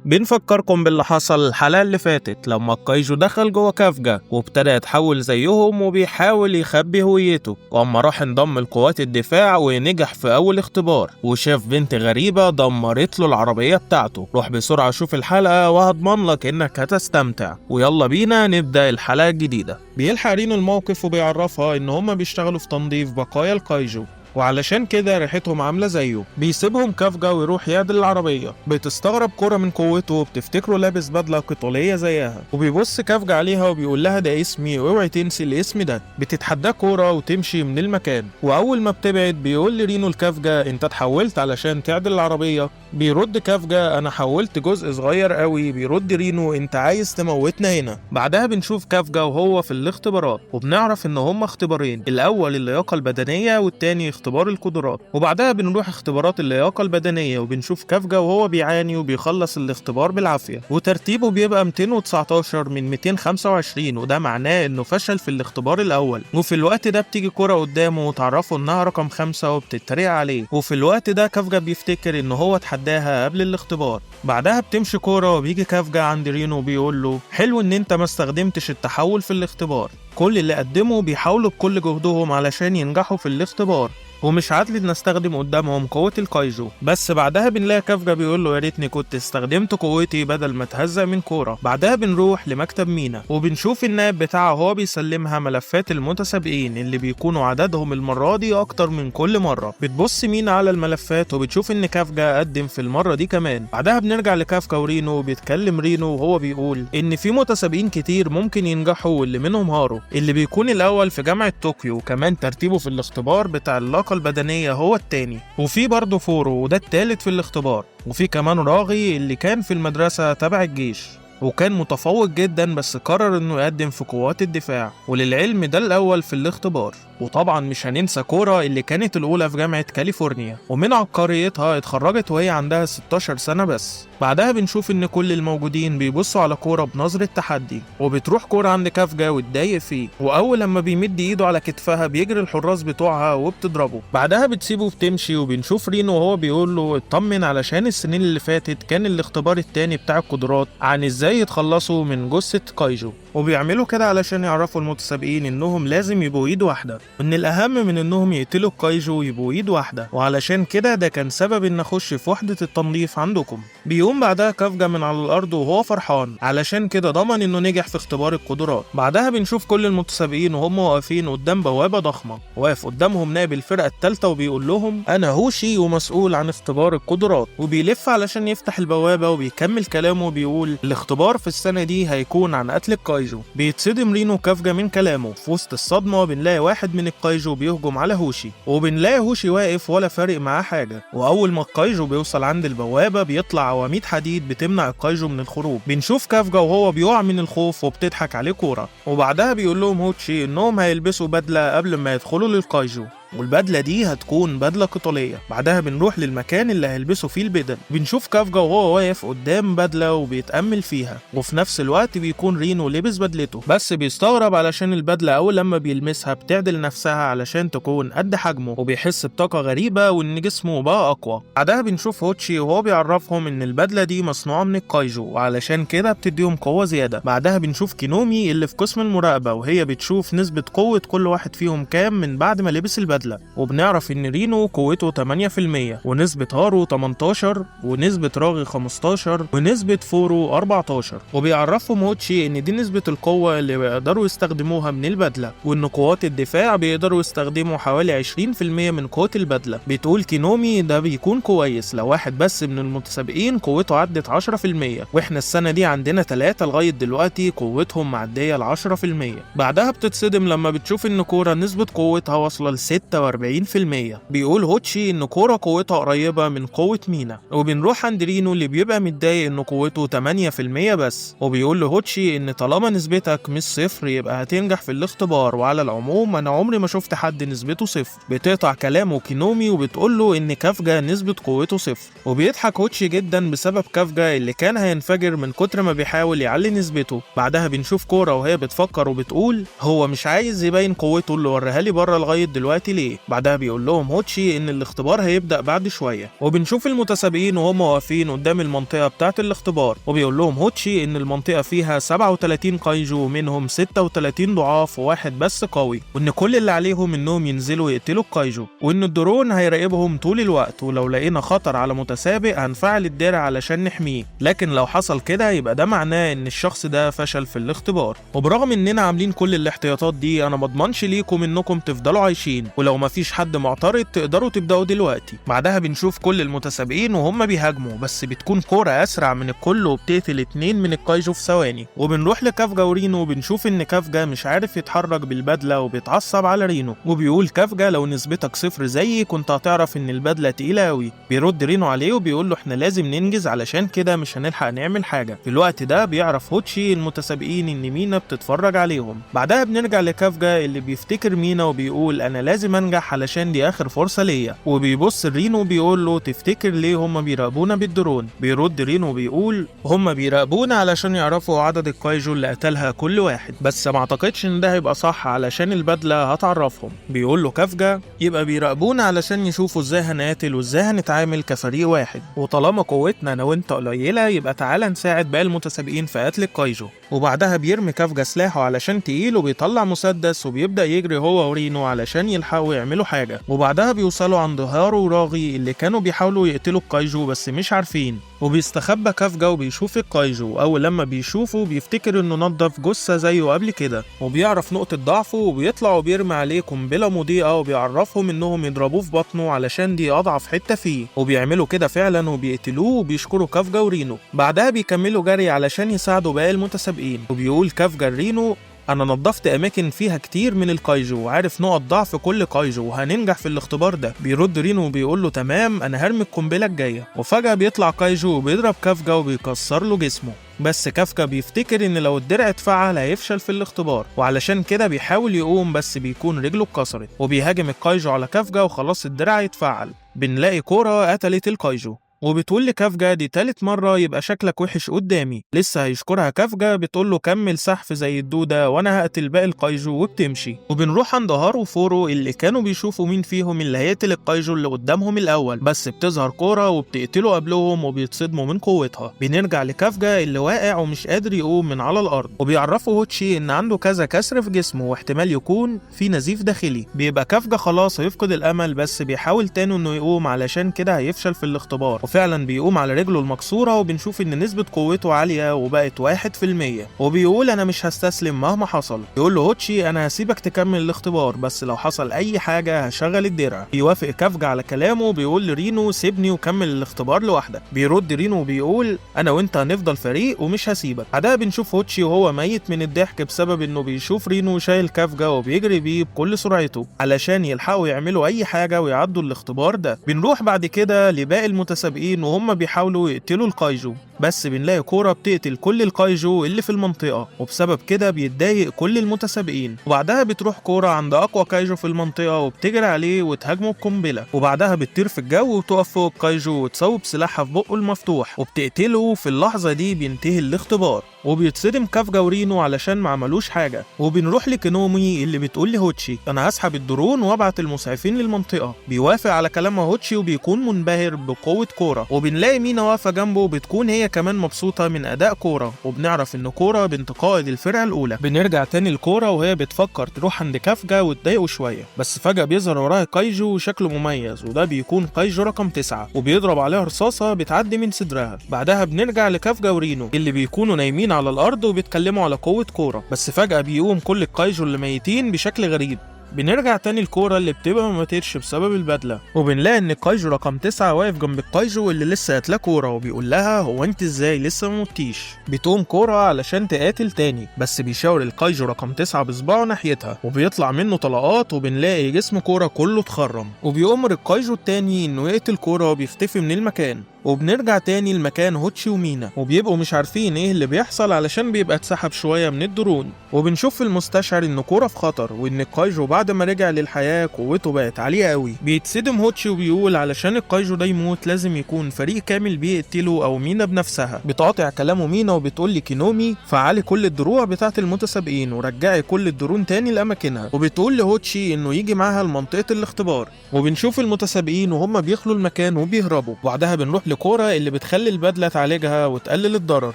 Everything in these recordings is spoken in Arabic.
بنفكركم باللي حصل الحلقة اللي فاتت لما الكايجو دخل جوه كافجا وابتدى يتحول زيهم وبيحاول يخبي هويته، واما راح انضم لقوات الدفاع ونجح في اول اختبار وشاف بنت غريبة دمرت له العربية بتاعته. روح بسرعة شوف الحلقة وهضمن لك انك هتستمتع، ويلا بينا نبدأ الحلقة الجديدة. بيلحق رينو الموقف وبيعرفها ان هما بيشتغلوا في تنظيف بقايا الكايجو، وعلشان كده ريحتهم عاملة زيه. بيسيبهم كافجا ويروح يعدل العربية. بتستغرب كورا من قوته وبتفتكره لابس بدلة قتالية زيها، وبيبص كافجا عليها وبيقول لها ده اسمي واوعي تنسي الاسم ده. بتتحداه كورا وتمشي من المكان، واول ما بتبعد بيقول لرينو لكافجا انت اتحولت علشان تعدل العربية؟ بيرد كافجا انا حولت جزء صغير قوي. بيرد رينو انت عايز تموتنا هنا؟ بعدها بنشوف كافجا وهو في الاختبارات، وبنعرف ان هما اختبارين، الاول اللياقة البدنية والتاني اختبار القدرات. وبعدها بنروح اختبارات اللياقة البدنية وبنشوف كافجا وهو بيعاني وبيخلص الاختبار بالعافية، وترتيبه بيبقى 219 من 225، وده معناه انه فشل في الاختبار الاول. وفي الوقت ده بتيجي كورا قدامه وتعرفه انها رقم 5 وبتتريق عليه، وفي الوقت ده كافجا بيفتكر ان هو اتحداها قبل الاختبار. بعدها بتمشي كورا وبيجي كافجا عند رينو وبيقول له حلو ان انت ما استخدمتش التحول في الاختبار، كل اللي قدموا بيحاولوا بكل جهدهم علشان ينجحوا في الاختبار، ومش عادل نستخدم قدامهم قوة الكايجو. بس بعدها بنلاقي كافجا بيقول له يا ريتني كنت استخدمت قوتي بدل ما اتهزق من كورا. بعدها بنروح لمكتب مينا وبنشوف النائب بتاعه هو بيسلمها ملفات المتسابقين اللي بيكونوا عددهم المرة دي اكتر من كل مرة. بتبص مينا على الملفات وبتشوف ان كافجا قدم في المرة دي كمان. بعدها بنرجع لكافكا ورينو وبيتكلم رينو وهو بيقول ان في متسابقين كتير ممكن ينجحوا واللي منهم هارو اللي بيكون الاول في جامعة طوكيو، وكمان ترتيبه في الاختبار بتاع اللياقة البدنية هو التاني، وفي برضه فورو وده التالت في الاختبار، وفي كمان راغي اللي كان في المدرسة تبع الجيش وكان متفوق جدا بس قرر انه يقدم في قوات الدفاع، وللعلم ده الاول في الاختبار. وطبعا مش هننسى كورا اللي كانت الاولى في جامعة كاليفورنيا ومن عبقريتها اتخرجت وهي عندها 16 سنة بس. بعدها بنشوف ان كل الموجودين بيبصوا على كورا بنظرة تحدي، وبتروح كورا عند كافجا وتضايق فيه، واول لما بيمد ايده على كتفها بيجري الحراس بتوعها وبتضربه. بعدها بتسيبه وبتمشي، وبنشوف رينو وهو بيقول له اطمن علشان السنين اللي فاتت كان الاختبار التاني بتاع القدرات عن ازاي يتخلصوا من جثة كايجو، وبيعملوا كده علشان يعرفوا المتسابقين انهم لازم يبقوا ايد واحدة، وان الاهم من انهم يقتلوا الكايجو يبقوا ايد واحدة، وعلشان كده ده كان سبب ان اخش في وحدة التنظيف عندكم. بيقوم بعدها كافجا من على الارض وهو فرحان علشان كده ضمن انه نجح في اختبار القدرات. بعدها بنشوف كل المتسابقين وهم واقفين قدام بوابة ضخمة، واقف قدامهم نائب الفرقة الثالثة وبيقول لهم انا هوشي ومسؤول عن اختبار القدرات، وبيلف علشان يفتح البوابة وبيكمل كلامه وبيقول الاختبار في السنة دي هيكون عن قتل الكايجو. بيتصدم رينو وكافجا من كلامه. في وسط الصدمة بنلاقي واحد من الكايجو بيهجم على هوشي، وبنلاقي هوشي واقف ولا فارق معاه حاجة، واول ما الكايجو بيوصل عند البوابة بيطلع عواميد حديد بتمنع الكايجو من الخروج. بنشوف كافجا وهو بيقع من الخوف وبتضحك عليه كورا، وبعدها بيقول لهم هوشي انهم هيلبسوا بدلة قبل ما يدخلوا للكايجو، والبدلة دي هتكون بدلة قتالية. بعدها بنروح للمكان اللي هيلبسوا فيه البدل. بنشوف كافجا وهو واقف قدام بدلة وبيتأمل فيها، وفي نفس الوقت بيكون رينو لبس بدلته، بس بيستغرب علشان البدلة أول لما بيلمسها بتعدل نفسها علشان تكون قد حجمه، وبيحس بطاقة غريبة وإن جسمه بقى أقوى. بعدها بنشوف هوتشي وهو بيعرفهم إن البدلة دي مصنوعة من الكايجو وعلشان كده بتديهم قوة زيادة. بعدها بنشوف كينومي اللي في قسم المراقبة وهي بتشوف نسبة قوة كل واحد فيهم كام من بعد ما لبس البدلة، وبنعرف ان رينو قوته 8% ونسبة هارو 18 ونسبة راغي 15 ونسبة فورو 14، وبيعرفهم هوتشي ان دي نسبة القوة اللي بيقدروا يستخدموها من البدلة، وان قوات الدفاع بيقدروا يستخدموا حوالي 20% من قوة البدلة. بتقول كينومي ده بيكون كويس لو واحد بس من المتسابقين قوته عدت 10%، واحنا السنة دي عندنا 3 لغاية دلوقتي قوتهم معدية ل 10%. بعدها بتتصدم لما بتشوف ان كورا نسبة قوتها واصلة ل 46%. بيقول هوتشي ان كورا قوتها قريبة من قوة مينا، وبنروح عند رينو اللي بيبقى متضايق ان قوته 8% بس، وبيقول له هوتشي ان طالما نسبتك مش صفر يبقى هتنجح في الاختبار، وعلى العموم انا عمري ما شفت حد نسبته صفر. بتقطع كلامه كينومي وبتقول له ان كافجا نسبة قوته صفر، وبيضحك هوتشي جدا بسبب كافجا اللي كان هينفجر من كتر ما بيحاول يعلي نسبته. بعدها بنشوف كورا وهي بتفكر وبتقول هو مش عايز يبين قوته اللي وريها لي بره لغاية دلوقتي ليه. بعدها بيقول لهم هوتشي ان الاختبار هيبدأ بعد شوية، وبنشوف المتسابقين وهم واقفين قدام المنطقة بتاعة الاختبار، وبيقول لهم هوتشي ان المنطقة فيها 37 كايجو، منهم 36 ضعاف وواحد بس قوي، وان كل اللي عليهم انهم ينزلوا يقتلوا الكايجو، وان الدرون هيراقبهم طول الوقت، ولو لقينا خطر على متسابق هنفعل الدرع علشان نحميه، لكن لو حصل كده يبقى ده معناه ان الشخص ده فشل في الاختبار. وبرغم اننا عاملين كل الاحتياطات دي، انا مضمنش ليكم انكم تفضلوا عايشين، ولو مفيش حد معترض تقدروا تبداوا دلوقتي. بعدها بنشوف كل المتسابقين وهم بيهاجموا، بس بتكون كورة اسرع من الكل وبتقتل 2 من الكايجو في ثواني. وبنروح لكافجا ورينو، وبنشوف ان كافجا مش عارف يتحرك بالبدله وبيتعصب على رينو، وبيقول كافجا لو نسبتك 0 زيي كنت هتعرف ان البدله تقيله قوي. بيرد رينو عليه وبيقول له احنا لازم ننجز علشان كده مش هنلحق نعمل حاجه. في الوقت ده بيعرف هوتشي المتسابقين ان مينا بتتفرج عليهم. بعدها بنرجع لكافجا اللي بيفتكر مينا وبيقول انا لازم انجح علشان دي اخر فرصه ليا، وبيبص رينو وبيقول له تفتكر ليه هم بيراقبونا بالدرون؟ بيرد رينو وبيقول هم بيراقبونا علشان يعرفوا عدد الكايجو اللي قتلها كل واحد، بس ما اعتقدش ان ده هيبقى صح علشان البدله هتعرفهم. بيقول له كافجا يبقى بيراقبونا علشان يشوفوا ازاي هنقاتل وازاي هنتعامل كفريق واحد، وطالما قوتنا انا وانت قليله يبقى تعالى نساعد باقي المتسابقين في قتل الكايجو. وبعدها بيرمي كافجا سلاحه علشان تقيل، وبيطلع مسدس وبيبدا يجري هو ورينو علشان يلحقوا يعملوا حاجه. وبعدها بيوصلوا عند هارو وراغي اللي كانوا بيحاولوا يقتلوا الكايجو بس مش عارفين، وبيستخبى كافجا وبيشوف الكايجو، واول لما بيشوفه بيفتكر انه نضف جثه زيه قبل كده، وبيعرف نقطه ضعفه وبيطلع وبيرمي عليه قنبله مضيئه وبيعرفهم انهم يضربوه في بطنه علشان دي اضعف حته فيه، وبيعملوا كده فعلا وبيقتلوه وبيشكروا كافجا ورينو. بعدها بيكملوا جري علشان يساعدوا باقي المتسابقين، وبيقول كافجا لرينو انا نظفت اماكن فيها كتير من الكايجو وعارف نقط ضعف كل كايجو وهننجح في الاختبار ده. بيرد رينو وبيقول له تمام انا هرمي القنبله الجايه، وفجاه بيطلع كايجو وبيضرب كافجا وبيكسر له جسمه، بس كافجا بيفتكر ان لو الدرع اتفعل هيفشل في الاختبار، وعلشان كده بيحاول يقوم بس بيكون رجله اتكسرت، وبيهاجم الكايجو على كافجا وخلاص الدرع يتفعل. بنلاقي كورة قتلت الكايجو، وبتقول لكافجا دي تالت مرة يبقى شكلك وحش قدامي. لسه هيشكرها كافجا بتقول له كمل سحف زي الدودة وانا هقتل باقي الكايجو، وبتمشي. وبنروح عند هارو وفورو اللي كانوا بيشوفوا مين فيهم اللي هيقتل الكايجو اللي قدامهم الاول، بس بتظهر كورة وبتقتله قبلهم وبيتصدموا من قوتها. بنرجع لكافجا اللي واقع ومش قادر يقوم من على الارض، وبيعرفوا هوتشي ان عنده كذا كسر في جسمه واحتمال يكون في نزيف داخلي. بيبقى كافجا خلاص هيفقد الامل، بس بيحاول تاني انه يقوم علشان كده هيفشل في الاختبار، وفعلا بيقوم على رجله المكسورة، وبنشوف ان نسبة قوته عالية وبقت 1%، وبيقول انا مش هستسلم مهما حصل. يقول له هوتشي انا هسيبك تكمل الاختبار بس لو حصل اي حاجة هشغل الدرع. بيوافق كافجا على كلامه وبيقول لرينو سيبني وكمل الاختبار لوحدك. بيرد رينو وبيقول انا وانت هنفضل فريق ومش هسيبك. بعدها بنشوف هوتشي وهو ميت من الضحك بسبب انه بيشوف رينو شايل كافجا وبيجري بيه بكل سرعته علشان يلحقوا يعملوا اي حاجة ويعدوا الاختبار ده. بنروح بعد كده لباقي المتسابقين وهم بيحاولوا يقتلوا الكايجو، بس بنلاقي كورة بتقتل كل الكايجو اللي في المنطقة، وبسبب كده بيتضايق كل المتسابقين. وبعدها بتروح كورة عند أقوى كايجو في المنطقة وبتجري عليه وتهاجمه بقنبلة، وبعدها بتطير في الجو وتقف فوق الكايجو وتصوب سلاحها في بقه المفتوح وبتقتله. في اللحظة دي بينتهي الاختبار، وبيتصدم كافجا ورينو علشان ما عملوش حاجة. وبنروح لكينومي اللي بتقول لهوتشي انا هسحب الدرون وابعت المسعفين للمنطقة. بيوافق على كلامها هوتشي وبيكون منبهر بقوة كورة. وبنلاقي مينا واقفة جنبه بتكون هي كمان مبسوطة من اداء كورة، وبنعرف ان كورة بنت قائد الفرقة الاولى. بنرجع تاني لكورة وهي بتفكر تروح عند كافجا وتضايقه شوية، بس فجأة بيظهر وراها كايجو وشكله مميز، وده بيكون كايجو رقم 9، وبيضرب عليها رصاصة بتعدي من صدرها. بعدها بنرجع لكافجا ورينو اللي بيكونوا نايمين على الارض وبيتكلموا على قوة كورة، بس فجأة بيقوم كل الكايجو اللي ميتين بشكل غريب. بنرجع تاني الكورة اللي بتبقى ما ماتتش بسبب البدلة، وبنلاقي ان الكايجو رقم 9 واقف جنب الكايجو اللي لسه قاتلاه كورة وبيقول لها هو انت ازاي لسه ما متيش. بتقوم كورة علشان تقاتل تاني، بس بيشاور الكايجو رقم 9 بصباعه ناحيتها وبيطلع منه طلقات، وبنلاقي جسم كورة كله اتخرم. وبيأمر الكايجو التاني انه يقتل كورة وبيختفي من المكان. وبنرجع تاني لمكان هوتشي ومينا، وبيبقوا مش عارفين ايه اللي بيحصل علشان بيبقى اتسحب شويه من الدرون. وبنشوف في المستشعر ان كورا في خطر، وان الكايجو بعد ما رجع للحياه قوته بقت عاليه قوي. بيتصدم هوتشي وبيقول علشان الكايجو ده يموت لازم يكون فريق كامل بيقتله او مينا بنفسها. بتقاطع كلامه مينا وبتقول لي كينومي فعلي كل الدروع بتاعه المتسابقين ورجعي كل الدرون تاني لاماكنها، وبتقول لهوتشي انه يجي معاها لمنطقه الاختبار. وبنشوف المتسابقين وهم بيخلوا المكان وبيهربوا. وبعدها بنروح لكورا اللي بتخلي البدله تعالجها وتقلل الضرر،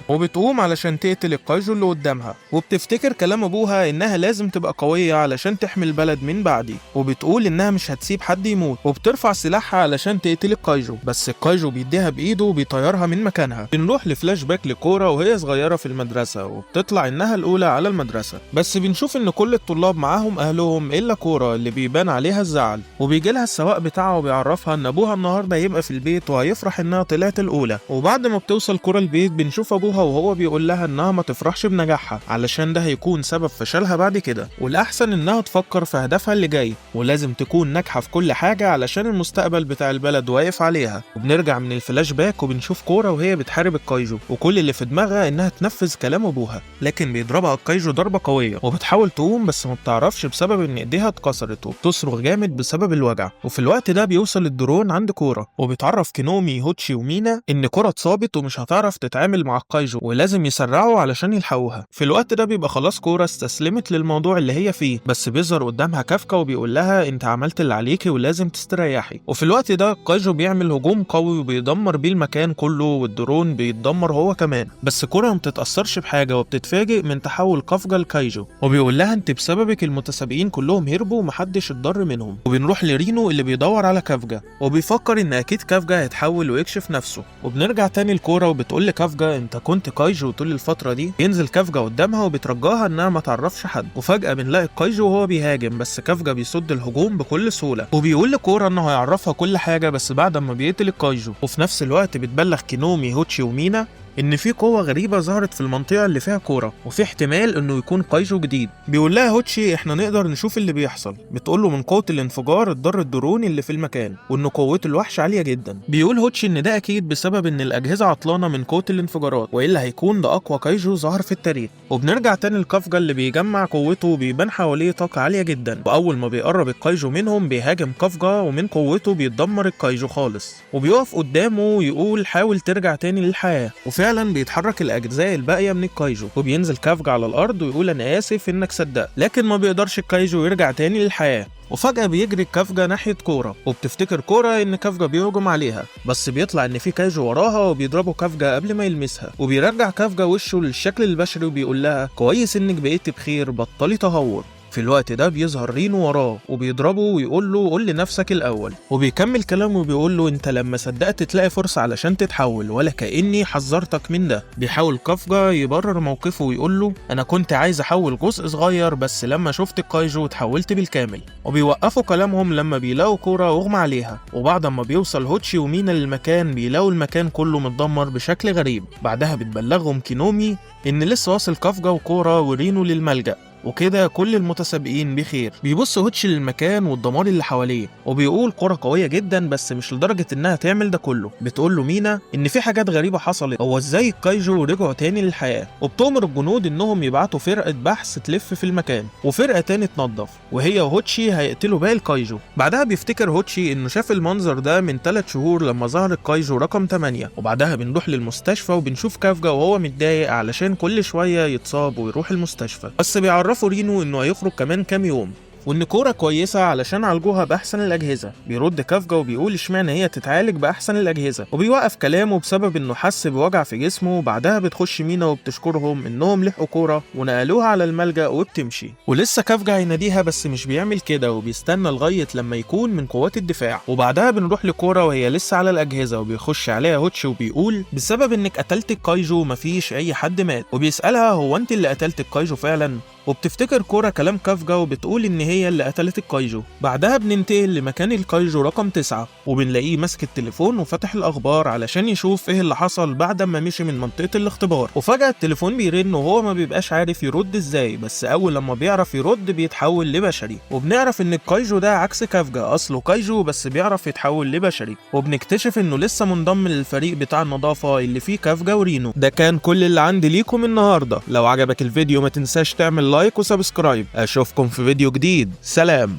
وبتقوم علشان تقتل الكايجو اللي قدامها. وبتفتكر كلام ابوها انها لازم تبقى قويه علشان تحمي البلد من بعدي، وبتقول انها مش هتسيب حد يموت، وبترفع سلاحها علشان تقتل الكايجو. بس الكايجو بيديها بايده وبيطيرها من مكانها. بنروح لفلاش باك لكورا وهي صغيره في المدرسه، وبتطلع انها الاولى على المدرسه. بس بنشوف ان كل الطلاب معاهم اهلهم الا كورا اللي بيبان عليها الزعل. وبيجي لها السواق بتاعها وبيعرفها ان ابوها النهارده هيبقى في البيت وهيفرح انها طلعت الاولى. وبعد ما بتوصل كورا البيت بنشوف ابوها وهو بيقول لها انها ما تفرحش بنجاحها علشان ده هيكون سبب فشلها بعد كده، والاحسن انها تفكر في هدفها اللي جاي، ولازم تكون ناجحه في كل حاجه علشان المستقبل بتاع البلد واقف عليها. وبنرجع من الفلاش باك وبنشوف كورا وهي بتحارب الكايجو، وكل اللي في دماغها انها تنفذ كلام ابوها، لكن بيضربها الكايجو ضربه قويه وبتحاول تقوم بس ما بتعرفش بسبب ان ايديها اتكسرت، وبتصرخ جامد بسبب الوجع. وفي الوقت ده بيوصل الدرون عند كورا، وبيتعرف كينومي هوتشي ومينا ان كورا اتصابت ومش هتعرف تتعامل مع الكايجو ولازم يسرعوا علشان يلحقوها. في الوقت ده بيبقى خلاص كورا استسلمت للموضوع اللي هي فيه، بس بيظهر قدامها كافكا وبيقول لها انت عملت اللي عليكي ولازم تستريحي. وفي الوقت ده الكايجو بيعمل هجوم قوي وبيدمر بيه المكان كله، والدرون بيتدمر هو كمان. بس كورا ما بتتاثرش بحاجه وبتتفاجئ من تحول كافكا لكايجو، وبيقول لها انت بسببك المتسابقين كلهم هربوا ومحدش اتضر منهم. وبنروح لرينو اللي بيدور على كافكا وبيفكر ان اكيد كافكا هيتحول ويكشف نفسه. وبنرجع تاني لكورا وبتقول لكافكا انت كنت كايجو طول الفتره دي. ينزل كافكا قدامها وبترجاها انها ما تعرفش حد، وفجاه بنلاقي الكايجو وهو بيهاجم، بس كافكا بيصد الهجوم بكل سهوله، وبيقول لكورا انه هيعرفها كل حاجه بس بعد ما بيقتل الكايجو. وفي نفس الوقت بتبلغ كينومي هوتشي ومينا ان في قوه غريبه ظهرت في المنطقه اللي فيها كورا، وفي احتمال انه يكون كايجو جديد. بيقول لها هوتشي احنا نقدر نشوف اللي بيحصل. بتقول له من قوه الانفجار اتضر الدرون اللي في المكان، وان قوه الوحش عاليه جدا. بيقول هوتشي ان ده اكيد بسبب ان الاجهزه عطلانه من قوه الانفجارات، والا هيكون ده اقوى كايجو ظهر في التاريخ. وبنرجع تاني لكافكا اللي بيجمع قوته وبيبان حواليه طاقه عاليه جدا، واول ما بيقرب الكايجو منهم بيهاجم كافكا ومن قوته بيتدمر الكايجو خالص، وبيقف قدامه ويقول حاول ترجع تاني للحياه. وفعلا بيتحرك الاجزاء الباقيه من الكايجو، وبينزل كافكا على الارض ويقول انا اسف انك صدقت، لكن ما بيقدرش الكايجو يرجع تاني للحياه. وفجأة بيجري كافكا ناحية كورا، وبتفتكر كورا إن كافكا بيهجم عليها، بس بيطلع إن في كايجو وراها وبيضربوا كافكا قبل ما يلمسها. وبيرجع كافكا وشه للشكل البشري وبيقول لها كويس إنك بقيت بخير، بطلي تهور. في الوقت ده بيظهر رينو وراه وبيضربه ويقول له قول لنفسك الاول. وبيكمل كلامه وبيقول له انت لما صدقت تلاقي فرصه علشان تتحول، ولا كاني حذرتك من ده. بيحاول كافكا يبرر موقفه ويقول له انا كنت عايز احول جزء صغير بس لما شفت الكايجو اتحولت بالكامل. وبيوقفوا كلامهم لما بيلاقوا كورا اغمى عليها، وبعد ما بيوصل هوتشي ومينا للمكان بيلاقوا المكان كله متدمر بشكل غريب. بعدها بتبلغهم كينومي ان لسه واصل كافكا وكورا ورينو للملجأ، وكده كل المتسابقين بخير. بيبص هوتشي للمكان والدمار اللي حواليه وبيقول كرة قوية جدا بس مش لدرجة انها تعمل ده كله. بتقول له مينا ان في حاجات غريبة حصلت، هو ازاي الكايجو رجعوا تاني للحياة، وبتؤمر الجنود انهم يبعتوا فرقة بحث تلف في المكان وفرقة تاني تنظف، وهي وهوتشي هيقتلوا باقي الكايجو. بعدها بيفتكر هوتشي انه شاف المنظر ده من 3 شهور لما ظهر الكايجو رقم 8. وبعدها بنروح للمستشفى وبنشوف كافكا وهو متضايق علشان كل شوية يتصاب ويروح المستشفى، بس بيعرفوا رينو انه هيخرج كمان كام يوم، وان كورا كويسه علشان عالجوها باحسن الاجهزه. بيرد كافكا وبيقول اشمعنى هي تتعالج باحسن الاجهزه، وبيوقف كلامه بسبب انه حس بوجع في جسمه. وبعدها بتخش مينا وبتشكرهم انهم لحقوا كورا ونقلوها على الملجأ وبتمشي. ولسه كافكا هيناديها بس مش بيعمل كده، وبيستنى لغايه لما يكون من قوات الدفاع. وبعدها بنروح لكورا وهي لسه على الاجهزه، وبيخش عليها هوتشي وبيقول بسبب انك قتلت الكايجو مفيش اي حد مات. وبيسالها هو انت اللي قتلت الكايجو فعلا؟ وبتفتكر كورا كلام كافجا وبتقول إن هي اللي قتلت الكايجو. بعدها بننتقل لمكان الكايجو رقم 9 وبنلاقيه ماسك التليفون وفتح الأخبار علشان يشوف إيه اللي حصل بعد ما مشي من منطقة الاختبار. وفجأة التليفون بيرن وهو ما بيبقاش عارف يرد إزاي، بس أول لما بيعرف يرد بيتحول لبشري. وبنعرف إن الكايجو ده عكس كافجا، أصله كايجو بس بيعرف يتحول لبشري. وبنكتشف إنه لسه منضم للفريق بتاع النظافة اللي فيه كافجا ورينو. ده كان كل اللي عندي ليكم النهاردة. لو عجبك الفيديو ما تنساش تعمل لايك وسبسكرايب. أشوفكم في فيديو جديد. سلام.